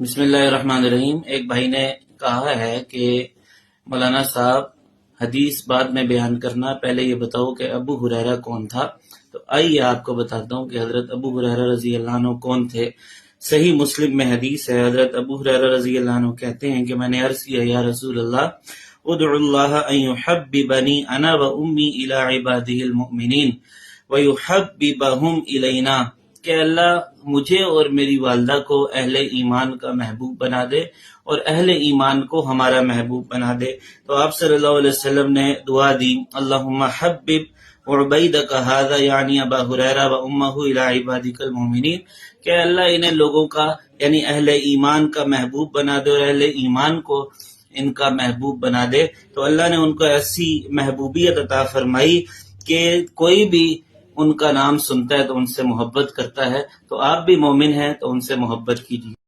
بسم اللہ الرحمن الرحیم۔ ایک بھائی نے کہا ہے کہ مولانا صاحب حدیث بعد میں بیان کرنا، پہلے یہ بتاؤ کہ ابو ہریرہ کون تھا۔ تو آئیے آپ کو بتاتا ہوں کہ حضرت ابو ہریرہ رضی اللہ عنہ کون تھے۔ صحیح مسلم میں حدیث ہے، حضرت ابو ہریرہ رضی اللہ عنہ کہتے ہیں کہ میں نے عرض کیا یا رسول اللہ ادعو اللہ ان یحببنی انا و امی الی عبادہ المؤمنین ویحببہم الینا، کہ اللہ مجھے اور میری والدہ کو اہل ایمان کا محبوب بنا دے اور اہل ایمان کو ہمارا محبوب بنا دے۔ تو آپ صلی اللہ علیہ وسلم نے دعا دی، اللہم حبب عبیدک ھذا یعنی ابا ہریرہ و امہ الی عبادک المؤمنین، کہ اللہ انہیں لوگوں کا یعنی اہل ایمان کا محبوب بنا دے اور اہل ایمان کو ان کا محبوب بنا دے۔ تو اللہ نے ان کو ایسی محبوبیت عطا فرمائی کہ کوئی بھی ان کا نام سنتا ہے تو ان سے محبت کرتا ہے۔ تو آپ بھی مومن ہیں تو ان سے محبت کیجیے۔